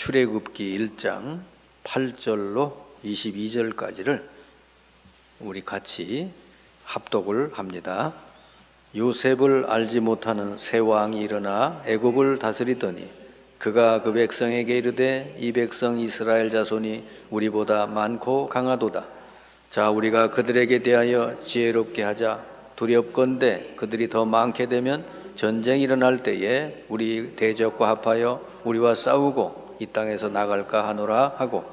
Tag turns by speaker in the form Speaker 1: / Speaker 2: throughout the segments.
Speaker 1: 출애굽기 1장 8절로 22절까지를 우리 같이 합독을 합니다. 요셉을 알지 못하는 새 왕이 일어나 애굽을 다스리더니 그가 그 백성에게 이르되 이 백성 이스라엘 자손이 우리보다 많고 강하도다. 자, 우리가 그들에게 대하여 지혜롭게 하자. 두렵건대 그들이 더 많게 되면 전쟁이 일어날 때에 우리 대적과 합하여 우리와 싸우고 이 땅에서 나갈까 하노라 하고,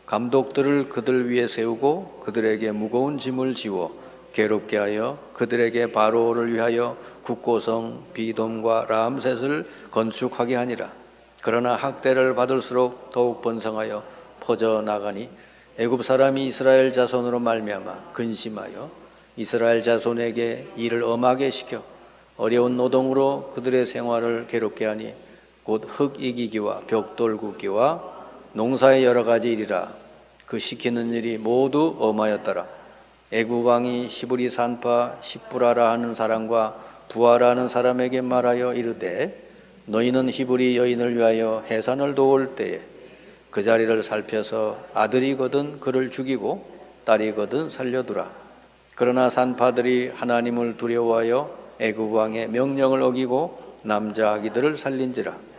Speaker 1: 감독들을 그들 위에 세우고 그들에게 무거운 짐을 지워 괴롭게 하여 그들에게 바로를 위하여 국고성 비돔과 람셋을 건축하게 하니라. 그러나 학대를 받을수록 더욱 번성하여 퍼져나가니 애굽 사람이 이스라엘 자손으로 말미암아 근심하여 이스라엘 자손에게 일을 엄하게 시켜 어려운 노동으로 그들의 생활을 괴롭게 하니 곧 흙 이기기와 벽돌 굽기와 농사의 여러 가지 일이라. 그 시키는 일이 모두 엄하였더라. 애굽 왕이 히브리 산파 십부라라 하는 사람과 부하라 하는 사람에게 말하여 이르되 너희는 히브리 여인을 위하여 해산을 도울 때에 그 자리를 살펴서 아들이거든 그를 죽이고 딸이거든 살려두라. 그러나 산파들이 하나님을 두려워하여 애굽 왕의 명령을 어기고 남자 아기들을 살린지라.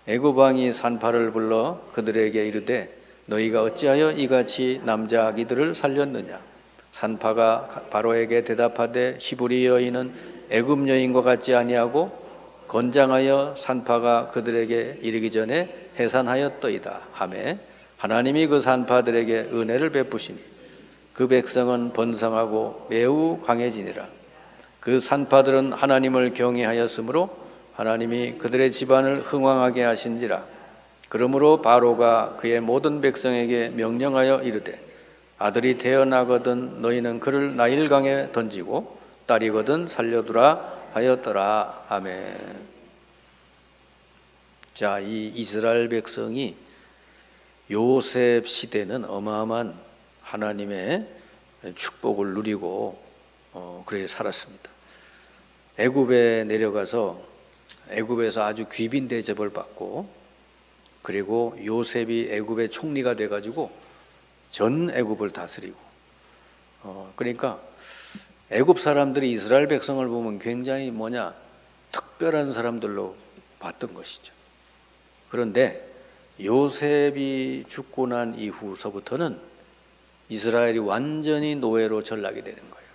Speaker 1: 애굽 왕이 산파를 불러 그들에게 이르되 너희가 어찌하여 이같이 남자 아기들을 살렸느냐. 산파가 바로에게 대답하되 히브리 여인은 애굽 여인과 같지 아니하고 건장하여 산파가 그들에게 이르기 전에 해산하였더이다 하매 하나님이 그 산파들에게 은혜를 베푸시니 그 백성은 번성하고 매우 강해지니라. 그 산파들은 하나님을 경외하였으므로 하나님이 그들의 집안을 흥왕하게 하신지라. 그러므로 바로가 그의 모든 백성에게 명령하여 이르되 아들이 태어나거든 너희는 그를 나일강에 던지고 딸이거든 살려두라 하였더라. 아멘. 자, 이 이스라엘 백성이 요셉 시대는 어마어마한 하나님의 축복을 누리고 그렇게 살았습니다. 애굽에 내려가서 애굽에서 아주 귀빈 대접을 받고, 그리고 요셉이 애굽의 총리가 돼가지고 전 애굽을 다스리고, 그러니까 애굽 사람들이 이스라엘 백성을 보면 굉장히 특별한 사람들로 봤던 것이죠. 그런데 요셉이 죽고 난 이후서부터는 이스라엘이 완전히 노예로 전락이 되는 거예요.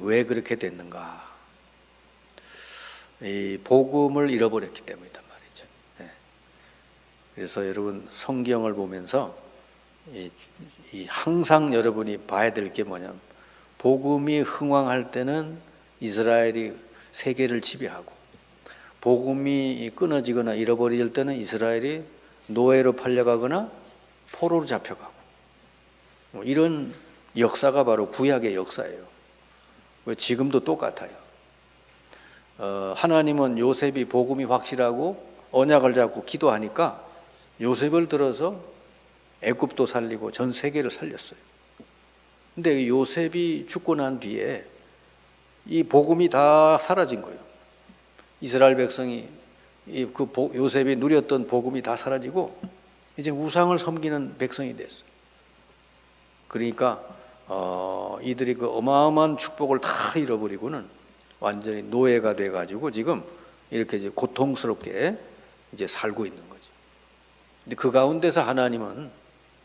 Speaker 1: 왜 그렇게 됐는가? 이 복음을 잃어버렸기 때문이란 말이죠. 그래서 여러분 성경을 보면서 항상 여러분이 봐야 될 게 뭐냐면, 복음이 흥왕할 때는 이스라엘이 세계를 지배하고, 복음이 끊어지거나 잃어버릴 때는 이스라엘이 노예로 팔려가거나 포로로 잡혀가고, 이런 역사가 바로 구약의 역사예요. 지금도 똑같아요. 하나님은 요셉이 복음이 확실하고 언약을 잡고 기도하니까 요셉을 들어서 애굽도 살리고 전 세계를 살렸어요. 근데 요셉이 죽고 난 뒤에 이 복음이 다 사라진 거예요. 이스라엘 백성이 요셉이 누렸던 복음이 다 사라지고 이제 우상을 섬기는 백성이 됐어요. 그러니까 이들이 그 어마어마한 축복을 다 잃어버리고는 완전히 노예가 돼가지고 지금 이렇게 이제 고통스럽게 이제 살고 있는 거죠. 근데 그 가운데서 하나님은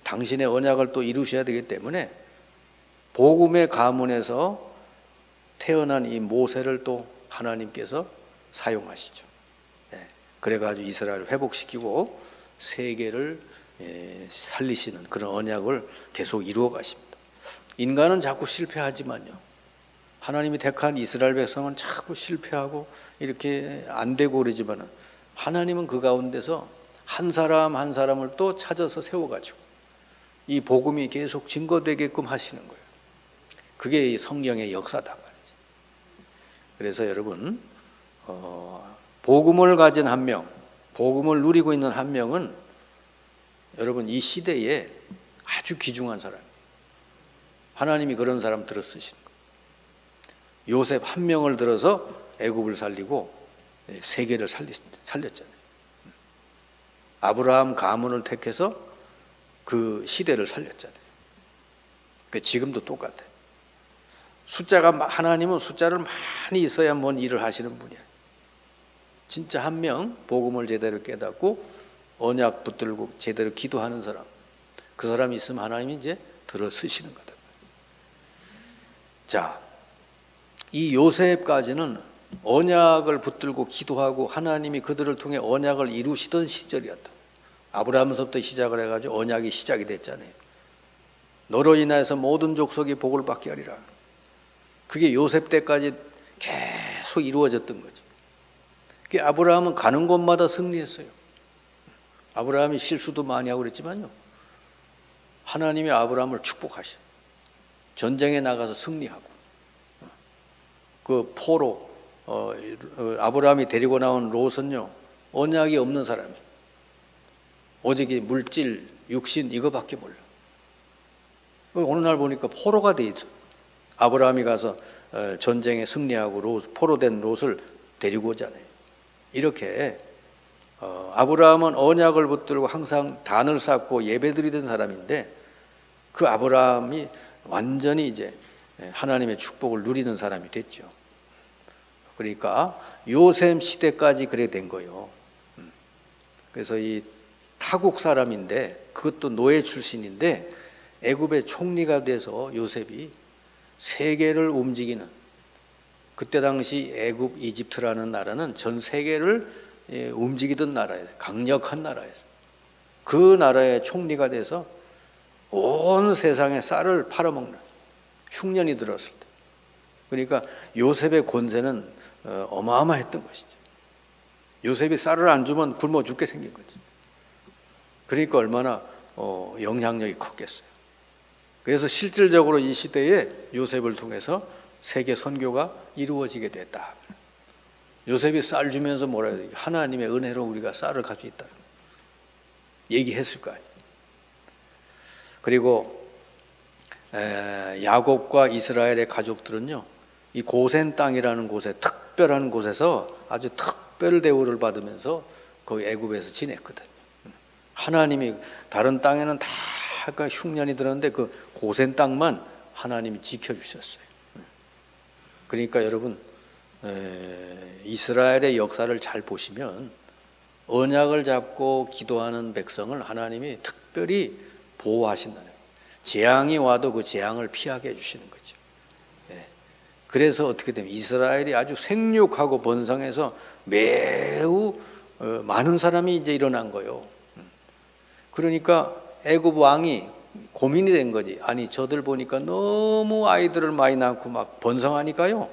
Speaker 1: 당신의 언약을 또 이루셔야 되기 때문에 복음의 가문에서 태어난 이 모세를 또 하나님께서 사용하시죠. 그래가지고 이스라엘을 회복시키고 세계를 살리시는 그런 언약을 계속 이루어 가십니다. 인간은 자꾸 실패하지만요, 하나님이 택한 이스라엘 백성은 자꾸 실패하고 이렇게 안 되고 그러지만 하나님은 그 가운데서 한 사람 한 사람을 또 찾아서 세워가지고 이 복음이 계속 증거되게끔 하시는 거예요. 그게 이 성경의 역사다 말이죠. 그래서 여러분, 복음을 가진 한 명, 복음을 누리고 있는 한 명은 여러분 이 시대에 아주 귀중한 사람이에요. 하나님이 그런 사람 들어 쓰시는 거예요. 요셉 한 명을 들어서 애굽을 살리고 세계를 살렸잖아요. 아브라함 가문을 택해서 그 시대를 살렸잖아요. 지금도 똑같아요. 하나님은 숫자를 많이 있어야 뭔 일을 하시는 분이야. 진짜 한 명 복음을 제대로 깨닫고 언약 붙들고 제대로 기도하는 사람, 그 사람이 있으면 하나님이 이제 들어 쓰시는 거다. 자, 이 요셉까지는 언약을 붙들고 기도하고 하나님이 그들을 통해 언약을 이루시던 시절이었다. 아브라함서부터 시작을 해가지고 언약이 시작이 됐잖아요. 너로 인하여서 모든 족속이 복을 받게 하리라. 그게 요셉 때까지 계속 이루어졌던 거죠. 그게 아브라함은 가는 곳마다 승리했어요. 아브라함이 실수도 많이 하고 그랬지만요, 하나님이 아브라함을 축복하셔. 전쟁에 나가서 승리하고, 그 포로 아브라함이 데리고 나온 롯은요, 언약이 없는 사람이, 오직 물질, 육신 이거밖에 몰라. 어느 날 보니까 포로가 돼 있어. 아브라함이 가서 전쟁에 승리하고 포로된 롯을 데리고 오잖아요. 이렇게 아브라함은 언약을 붙들고 항상 단을 쌓고 예배드리던 사람인데, 그 아브라함이 완전히 이제 하나님의 축복을 누리는 사람이 됐죠. 그러니까 요셉 시대까지 그래 된 거예요. 그래서 이 타국 사람인데, 그것도 노예 출신인데 애굽의 총리가 돼서 요셉이 세계를 움직이는, 그때 당시 애굽, 이집트라는 나라는 전 세계를 움직이던 나라예요. 강력한 나라예요. 그 나라의 총리가 돼서 온 세상에 쌀을 팔아먹는, 흉년이 들었을 때. 그러니까 요셉의 권세는 어마어마했던 것이죠. 요셉이 쌀을 안 주면 굶어 죽게 생긴 거지. 그러니까 얼마나 영향력이 컸겠어요. 그래서 실질적으로 이 시대에 요셉을 통해서 세계 선교가 이루어지게 됐다. 요셉이 쌀 주면서 뭐라 해야 돼? 하나님의 은혜로 우리가 쌀을 가지고 있다. 얘기했을 거 아니에요. 그리고 야곱과 이스라엘의 가족들은요, 이 고센 땅이라는 곳에, 특별한 곳에서 아주 특별 대우를 받으면서 거기 애굽에서 지냈거든요. 하나님이 다른 땅에는 다 흉년이 들었는데 그 고센 땅만 하나님이 지켜주셨어요. 그러니까 여러분, 이스라엘의 역사를 잘 보시면 언약을 잡고 기도하는 백성을 하나님이 특별히 보호하신다는 거예요. 재앙이 와도 그 재앙을 피하게 해주시는 거죠. 그래서 어떻게 되면 이스라엘이 아주 생육하고 번성해서 매우 많은 사람이 이제 일어난 거예요. 그러니까 애굽 왕이 고민이 된 거지. 아니, 저들 보니까 너무 아이들을 많이 낳고 막 번성하니까요.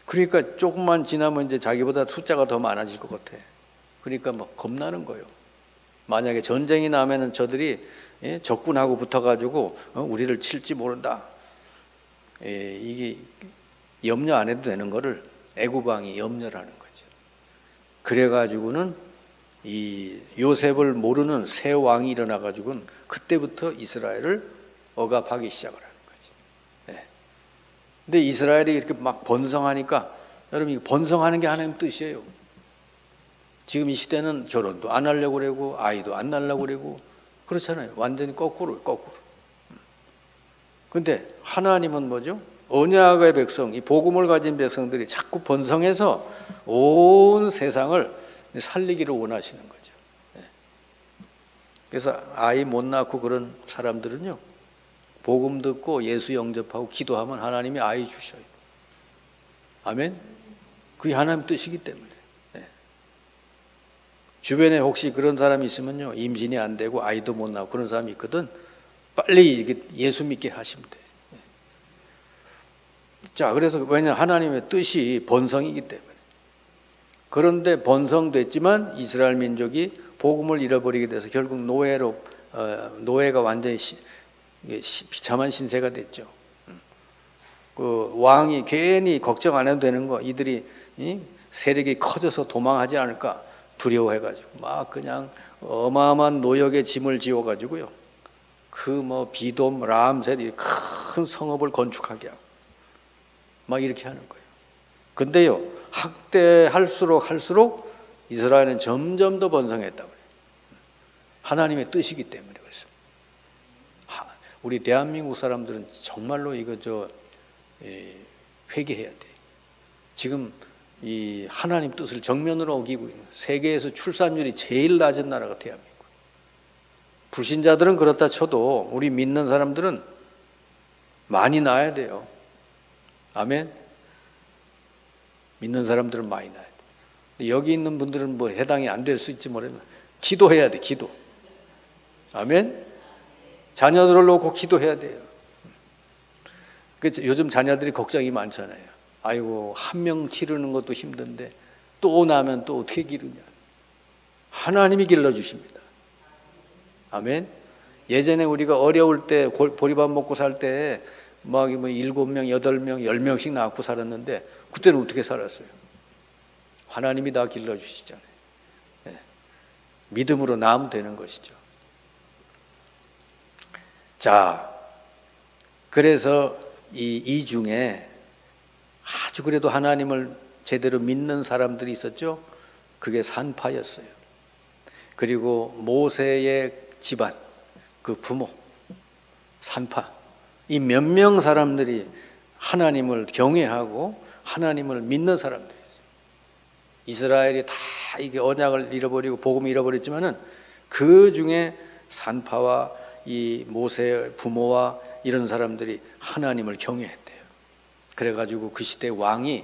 Speaker 1: 그러니까 조금만 지나면 이제 자기보다 숫자가 더 많아질 것 같아. 그러니까 막 겁나는 거예요. 만약에 전쟁이 나면은 저들이 적군하고 붙어가지고 우리를 칠지 모른다. 이게 염려 안 해도 되는 거를 애굽 왕이 염려를 하는 거죠. 그래가지고는 이 요셉을 모르는 새 왕이 일어나가지고는 그때부터 이스라엘을 억압하기 시작을 하는 거죠. 근데 이스라엘이 이렇게 막 번성하니까, 여러분, 이 번성하는 게 하나님 뜻이에요. 지금 이 시대는 결혼도 안 하려고 그러고 아이도 안 낳으려고 그러고 그렇잖아요. 완전히 거꾸로. 근데 하나님은 뭐죠? 언약의 백성, 이 복음을 가진 백성들이 자꾸 번성해서 온 세상을 살리기를 원하시는 거죠. 그래서 아이 못 낳고 그런 사람들은요, 복음 듣고 예수 영접하고 기도하면 하나님이 아이 주셔요. 아멘? 그게 하나님 뜻이기 때문에. 주변에 혹시 그런 사람이 있으면요, 임신이 안 되고 아이도 못 낳고 그런 사람이 있거든. 빨리 예수 믿게 하시면 돼. 자, 그래서 왜냐, 하나님의 뜻이 번성이기 때문에. 그런데 번성됐지만 이스라엘 민족이 복음을 잃어버리게 돼서 결국 노예가 완전히 비참한 신세가 됐죠. 그 왕이 괜히 걱정 안 해도 되는 거, 이들이 세력이 커져서 도망하지 않을까 두려워해가지고 막 그냥 어마어마한 노역의 짐을 지어가지고요, 그 비돔, 람셋 큰 성읍을 건축하게 하고 막 이렇게 하는 거예요. 근데요, 학대할수록 이스라엘은 점점 더 번성했다고 해요. 하나님의 뜻이기 때문에 그렇습니다. 우리 대한민국 사람들은 정말로 이거 회개해야 돼. 지금 이 하나님 뜻을 정면으로 어기고 있는, 세계에서 출산율이 제일 낮은 나라가 대한민국. 불신자들은 그렇다 쳐도 우리 믿는 사람들은 많이 낳아야 돼요. 아멘. 믿는 사람들은 많이 낳아야 돼. 여기 있는 분들은 뭐 해당이 안 될 수 있지 모르면 기도해야 돼. 기도. 아멘. 자녀들을 놓고 기도해야 돼요. 요즘 자녀들이 걱정이 많잖아요. 아이고, 한 명 기르는 것도 힘든데 또 나면 또 어떻게 기르냐. 하나님이 길러주십니다. 아멘. 예전에 우리가 어려울 때 보리밥 먹고 살 때 막 7명, 8명, 10명씩 낳고 살았는데 그때는 어떻게 살았어요? 하나님이 다 길러주시잖아요. 네. 믿음으로 낳으면 되는 것이죠. 자, 그래서 이 중에 아주 그래도 하나님을 제대로 믿는 사람들이 있었죠. 그게 산파였어요. 그리고 모세의 집안, 그 부모, 산파, 이 몇 명 사람들이 하나님을 경외하고 하나님을 믿는 사람들이었어요. 이스라엘이 다 이게 언약을 잃어버리고 복음을 잃어버렸지만은 그 중에 산파와 이 모세의 부모와 이런 사람들이 하나님을 경외했대요. 그래가지고 그 시대 왕이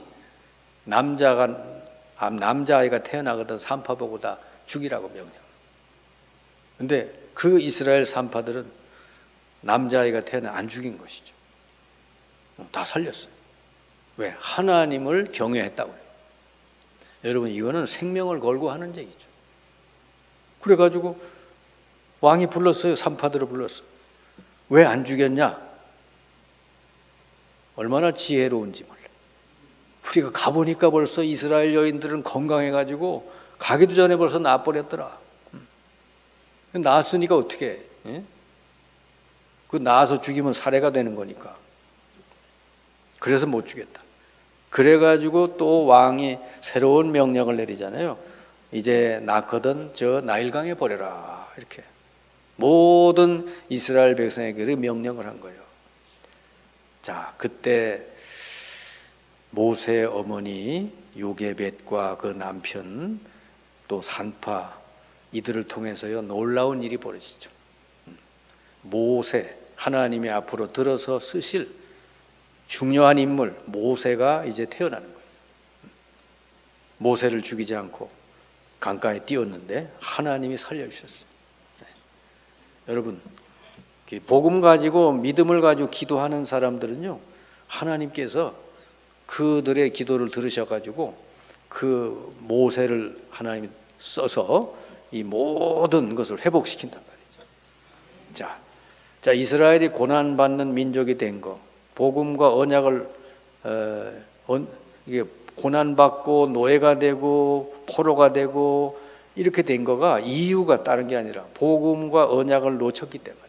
Speaker 1: 남자아이가 태어나거든 산파 보고 다 죽이라고 명령. 근데 그 이스라엘 산파들은 남자아이가 태어나 안 죽인 것이죠. 다 살렸어요. 왜? 하나님을 경외했다고 그래요. 여러분, 이거는 생명을 걸고 하는 얘기죠. 그래가지고 왕이 불렀어요. 산파들을 불렀어요. 왜 안 죽였냐? 얼마나 지혜로운지 몰라. 우리가 가보니까 벌써 이스라엘 여인들은 건강해가지고 가기도 전에 벌써 낳아버렸더라. 낳았으니까 어떻게 해? 그 낳아서 죽이면 살해가 되는 거니까. 그래서 못 죽였다. 그래가지고 또 왕이 새로운 명령을 내리잖아요. 이제 낳거든 저 나일강에 버려라. 이렇게 모든 이스라엘 백성에게 명령을 한 거예요. 자, 그때 모세의 어머니 요게벳과 그 남편 또 산파 이들을 통해서요 놀라운 일이 벌어지죠. 모세, 하나님이 앞으로 들어서 쓰실 중요한 인물 모세가 이제 태어나는 거예요. 모세를 죽이지 않고 강가에 띄웠는데 하나님이 살려주셨어요. 네. 여러분, 복음 가지고 믿음을 가지고 기도하는 사람들은요 하나님께서 그들의 기도를 들으셔가지고 그 모세를 하나님이 써서 이 모든 것을 회복시킨단 말이죠. 자, 이스라엘이 고난받는 민족이 된 거, 복음과 언약을 이게 고난받고 노예가 되고 포로가 되고 이렇게 된 거가 이유가 다른 게 아니라 복음과 언약을 놓쳤기 때문에.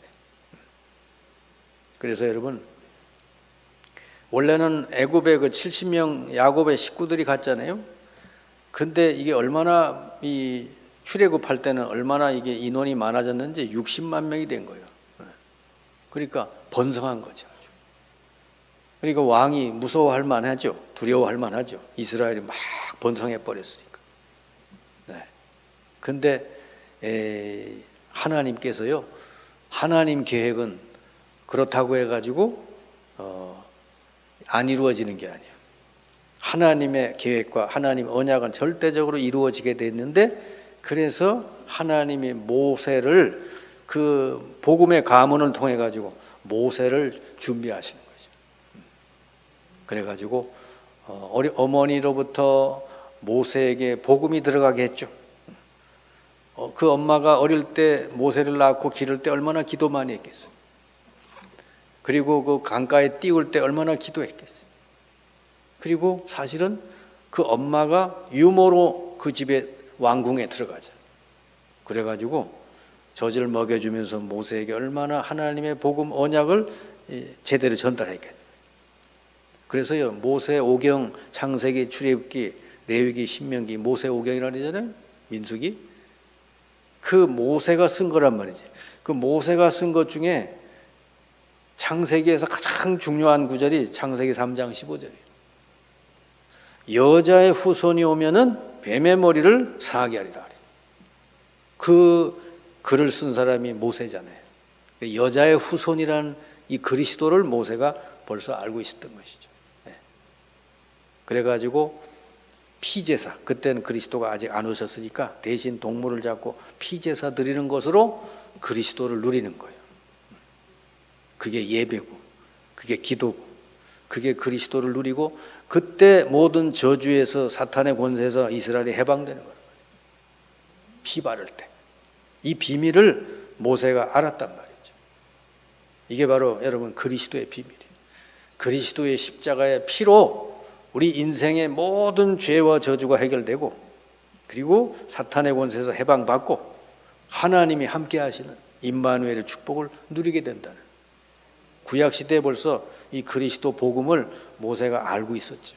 Speaker 1: 그래서 여러분, 원래는 애굽에 그 70명 야곱의 식구들이 갔잖아요. 근데 이게 얼마나 이 출애굽할 때는 얼마나 이게 인원이 많아졌는지 60만 명이 된 거예요. 그러니까 번성한 거죠. 그러니까 왕이 무서워할 만하죠. 두려워할 만하죠. 이스라엘이 막 번성해 버렸으니까. 네. 근데 하나님께서요. 하나님 계획은 그렇다고 해가지고 안 이루어지는 게 아니에요. 하나님의 계획과 하나님 언약은 절대적으로 이루어지게 됐는데 그래서 하나님이 모세를 그 복음의 가문을 통해 가지고 모세를 준비하시는 거죠. 그래가지고 어머니로부터 모세에게 복음이 들어가게 했죠. 그 엄마가 어릴 때 모세를 낳고 기를 때 얼마나 기도 많이 했겠어요. 그리고 그 강가에 띄울 때 얼마나 기도했겠어요. 그리고 사실은 그 엄마가 유모로 그 집에 왕궁에 들어가죠. 그래가지고 젖을 먹여주면서 모세에게 얼마나 하나님의 복음 언약을 제대로 전달했겠어요. 그래서요 모세 오경, 창세기, 출애굽기, 레위기, 신명기, 모세 오경이라고 하잖아요. 민수기. 그 모세가 쓴 거란 말이지. 그 모세가 쓴 것 중에 창세기에서 가장 중요한 구절이 창세기 3장 15절이에요. 여자의 후손이 오면은 뱀의 머리를 상하게 하리라. 그 글을 쓴 사람이 모세잖아요. 여자의 후손이라는 이 그리스도를 모세가 벌써 알고 있었던 것이죠. 네. 그래가지고 피제사, 그때는 그리스도가 아직 안 오셨으니까 대신 동물을 잡고 피제사 드리는 것으로 그리스도를 누리는 거예요. 그게 예배고, 그게 기도고, 그게 그리스도를 누리고, 그때 모든 저주에서, 사탄의 권세에서 이스라엘이 해방되는 거예요. 피 바를 때. 이 비밀을 모세가 알았단 말이죠. 이게 바로 여러분 그리스도의 비밀이에요. 그리스도의 십자가의 피로 우리 인생의 모든 죄와 저주가 해결되고, 그리고 사탄의 권세에서 해방받고 하나님이 함께 하시는 임마누엘의 축복을 누리게 된다는, 구약시대에 벌써 이 그리스도 복음을 모세가 알고 있었죠.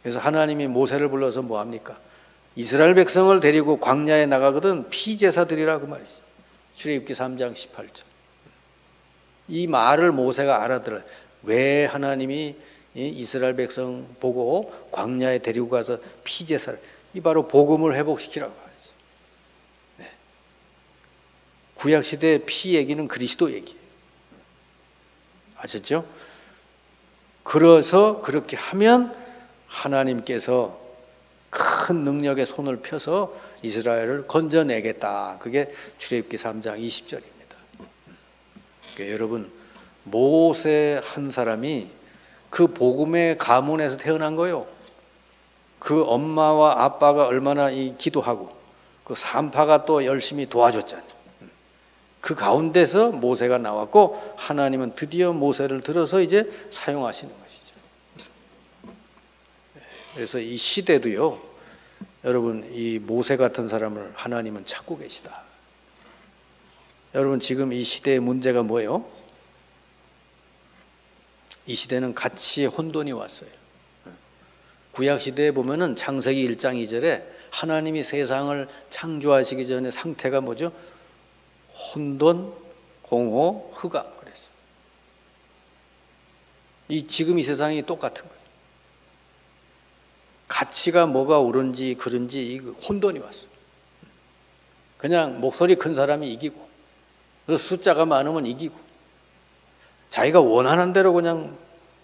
Speaker 1: 그래서 하나님이 모세를 불러서 뭐합니까? 이스라엘 백성을 데리고 광야에 나가거든 피제사 드리라 그 말이죠. 출애굽기 3장 18절. 이 말을 모세가 알아들어요. 왜 하나님이 이스라엘 백성 보고 광야에 데리고 가서 피제사를, 이 바로 복음을 회복시키라고 하죠. 네. 구약시대의 피 얘기는 그리스도 얘기예요. 아셨죠? 그래서 그렇게 하면 하나님께서 큰 능력의 손을 펴서 이스라엘을 건져내겠다. 그게 출애굽기 3장 20절입니다. 그러니까 여러분, 모세 한 사람이 그 복음의 가문에서 태어난 거예요. 그 엄마와 아빠가 얼마나 기도하고 그 산파가 또 열심히 도와줬잖아요. 그 가운데서 모세가 나왔고 하나님은 드디어 모세를 들어서 이제 사용하시는 것이죠. 그래서 이 시대도요, 여러분 이 모세 같은 사람을 하나님은 찾고 계시다. 여러분 지금 이 시대의 문제가 뭐예요? 이 시대는 가치의 혼돈이 왔어요. 구약 시대에 보면은 창세기 1장 2절에 하나님이 세상을 창조하시기 전에 상태가 뭐죠? 혼돈, 공허, 흑암 그랬어요. 지금 이 세상이 똑같은 거예요. 가치가 뭐가 옳은지 그른지 혼돈이 왔어요. 그냥 목소리 큰 사람이 이기고, 그래서 숫자가 많으면 이기고, 자기가 원하는 대로 그냥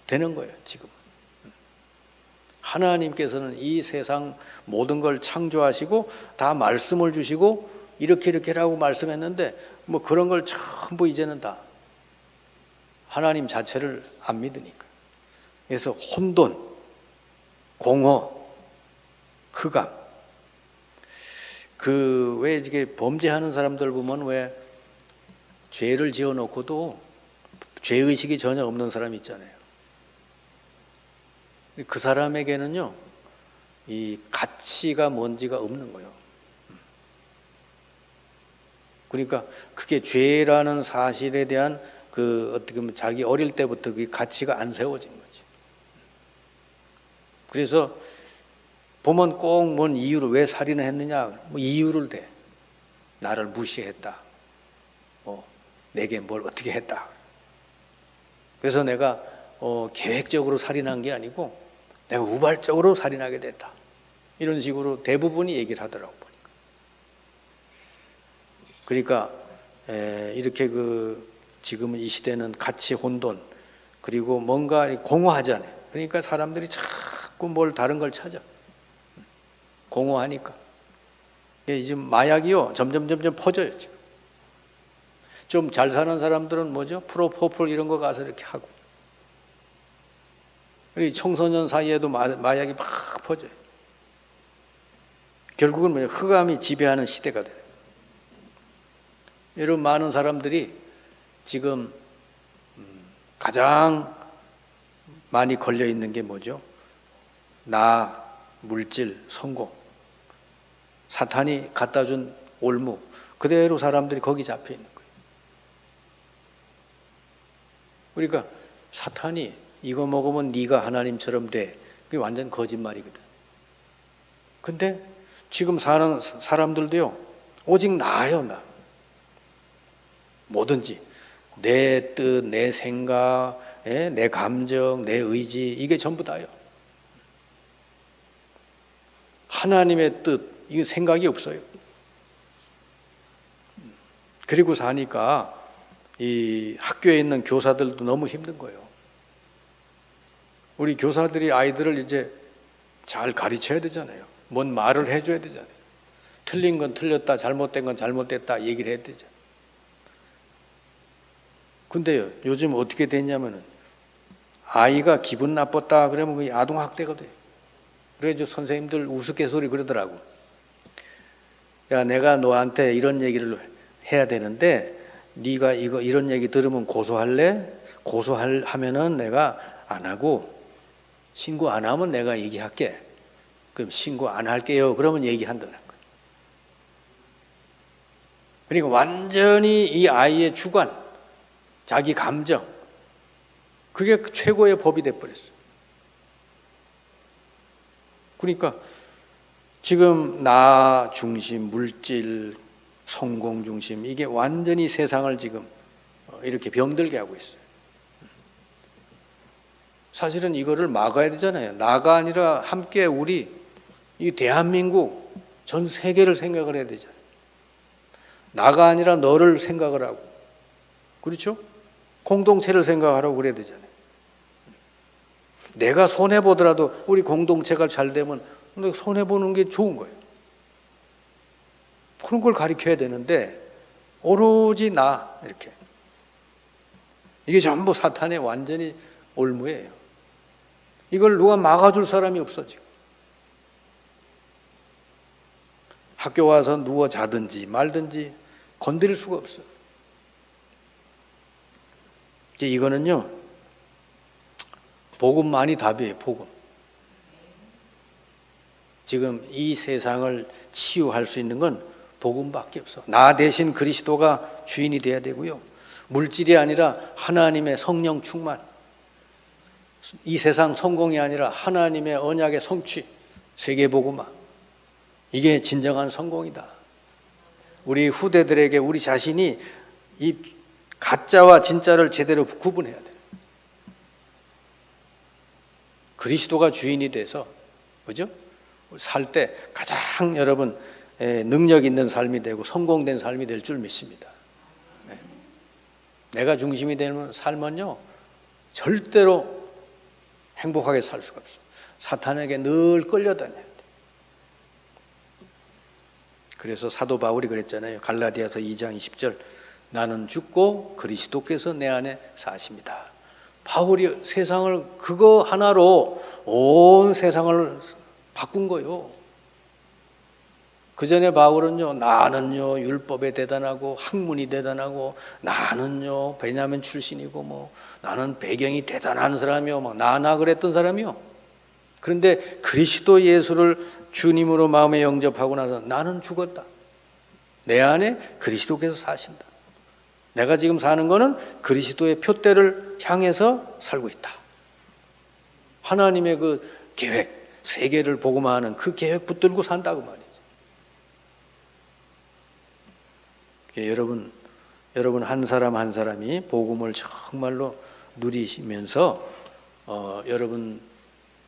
Speaker 1: 되는 거예요. 지금 하나님께서는 이 세상 모든 걸 창조하시고 다 말씀을 주시고 이렇게 하라고 말씀했는데 뭐 그런 걸 전부 이제는 다 하나님 자체를 안 믿으니까. 그래서 혼돈, 공허, 흑암. 왜 이게 범죄하는 사람들 보면 왜 죄를 지어놓고도 죄의식이 전혀 없는 사람이 있잖아요. 그 사람에게는요, 이 가치가 뭔지가 없는 거예요. 그러니까 그게 죄라는 사실에 대한 어떻게 보면 자기 어릴 때부터 그 가치가 안 세워진 거지. 그래서 보면 꼭 뭔 이유로 왜 살인을 했느냐, 뭐 이유를 대. 나를 무시했다. 내게 뭘 어떻게 했다. 그래서 내가 계획적으로 살인한 게 아니고 내가 우발적으로 살인하게 됐다. 이런 식으로 대부분이 얘기를 하더라고 보니까. 그러니까 이렇게 지금은 이 시대는 가치 혼돈, 그리고 뭔가 공허하잖아요. 그러니까 사람들이 자꾸 뭘 다른 걸 찾아. 공허하니까. 지금 마약이요 점점 퍼져요. 지금 좀 잘 사는 사람들은 뭐죠? 프로포폴 이런 거 가서 이렇게 하고, 그리고 청소년 사이에도 마약이 막 퍼져요. 결국은 뭐냐? 흑암이 지배하는 시대가 돼요. 이런 많은 사람들이 지금 가장 많이 걸려 있는 게 뭐죠? 나, 물질, 성공. 사탄이 갖다 준 올무. 그대로 사람들이 거기 잡혀 있는 거예요. 그러니까 사탄이 이거 먹으면 네가 하나님처럼 돼. 그게 완전 거짓말이거든. 근데 지금 사는 사람들도요, 오직 나요, 나. 뭐든지 내 뜻, 내 생각, 내 감정, 내 의지, 이게 전부 다요. 하나님의 뜻, 이거 생각이 없어요. 그리고 사니까 이 학교에 있는 교사들도 너무 힘든 거예요. 우리 교사들이 아이들을 이제 잘 가르쳐야 되잖아요. 뭔 말을 해줘야 되잖아요. 틀린 건 틀렸다, 잘못된 건 잘못됐다 얘기를 해야 되잖아요. 근데요, 요즘 어떻게 됐냐면은 아이가 기분 나빴다 그러면 그게 아동학대가 돼요. 그래서 선생님들 우스갯소리 그러더라고. 야, 내가 너한테 이런 얘기를 해야 되는데 네가 이런 얘기 들으면 고소할래? 고소하면은 내가 안 하고 신고 안 하면 내가 얘기할게. 그럼 신고 안 할게요. 그러면 얘기한다는 거예요. 그러니까 완전히 이 아이의 주관, 자기 감정, 그게 최고의 법이 돼버렸어요. 그러니까 지금 나 중심, 물질, 성공 중심, 이게 완전히 세상을 지금 이렇게 병들게 하고 있어요. 사실은 이거를 막아야 되잖아요. 나가 아니라 함께 우리 이 대한민국 전 세계를 생각을 해야 되잖아요. 나가 아니라 너를 생각을 하고, 그렇죠? 공동체를 생각하라고 그래야 되잖아요. 내가 손해보더라도 우리 공동체가 잘 되면 손해보는 게 좋은 거예요. 그런 걸 가르쳐야 되는데 오로지 나, 이렇게. 이게 전부 사탄의 완전히 올무예요. 이걸 누가 막아줄 사람이 없어 지금. 학교 와서 누워 자든지 말든지 건드릴 수가 없어. 이거는요, 복음만이 답이에요. 복음. 지금 이 세상을 치유할 수 있는 건 복음밖에 없어. 나 대신 그리스도가 주인이 돼야 되고요. 물질이 아니라 하나님의 성령 충만. 이 세상 성공이 아니라 하나님의 언약의 성취, 세계복음화. 이게 진정한 성공이다. 우리 후대들에게 우리 자신이 이 가짜와 진짜를 제대로 구분해야 돼. 그리스도가 주인이 돼서, 그죠? 살 때 가장 여러분 능력 있는 삶이 되고 성공된 삶이 될 줄 믿습니다. 내가 중심이 되는 삶은요, 절대로 행복하게 살 수가 없어. 사탄에게 늘 끌려다녀야 돼. 그래서 사도 바울이 그랬잖아요. 갈라디아서 2장 20절. 나는 죽고 그리스도께서 내 안에 사십니다. 바울이 세상을 그거 하나로 온 세상을 바꾼 거요. 그 전에 바울은요, 나는요 율법에 대단하고 학문이 대단하고 나는요 베냐민 출신이고 뭐 나는 배경이 대단한 사람이요 막 나나 그랬던 사람이요. 그런데 그리스도 예수를 주님으로 마음에 영접하고 나서 나는 죽었다. 내 안에 그리스도께서 사신다. 내가 지금 사는 거는 그리스도의 표대를 향해서 살고 있다. 하나님의 그 계획, 세계를 복음화하는 그 계획 붙들고 산다고 말이죠. 여러분 한 사람 한 사람이 복음을 정말로 누리시면서 여러분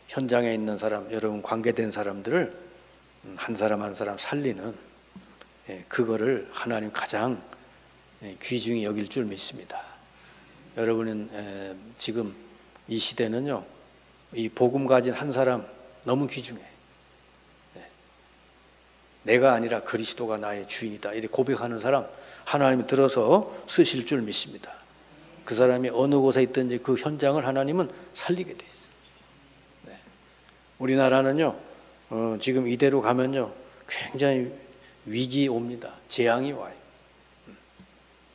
Speaker 1: 현장에 있는 사람, 여러분 관계된 사람들을 한 사람 한 사람 살리는 그거를 하나님 가장 귀중히 여길 줄 믿습니다. 여러분은 지금 이 시대는요, 이 복음 가진 한 사람 너무 귀중해. 내가 아니라 그리스도가 나의 주인이다. 이렇게 고백하는 사람 하나님이 들어서 쓰실 줄 믿습니다. 그 사람이 어느 곳에 있든지 그 현장을 하나님은 살리게 돼 있어요. 우리나라는요, 지금 이대로 가면요, 굉장히 위기 옵니다. 재앙이 와요.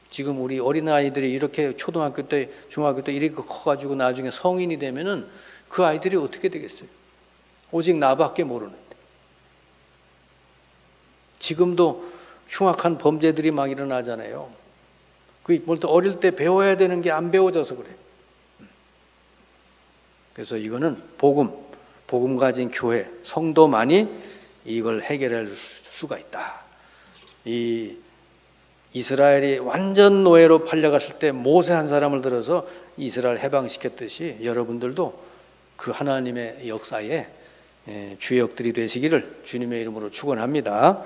Speaker 1: 지금 우리 어린아이들이 이렇게 초등학교 때, 중학교 때 이렇게 커가지고 나중에 성인이 되면은 그 아이들이 어떻게 되겠어요? 오직 나밖에 모르는데. 지금도 흉악한 범죄들이 막 일어나잖아요. 뭘 또 어릴 때 배워야 되는 게 안 배워져서 그래. 그래서 이거는 복음 가진 교회, 성도만이 이걸 해결할 수가 있다. 이 이스라엘이 완전 노예로 팔려갔을 때 모세 한 사람을 들어서 이스라엘 해방시켰듯이 여러분들도 그 하나님의 역사에 주역들이 되시기를 주님의 이름으로 축원합니다.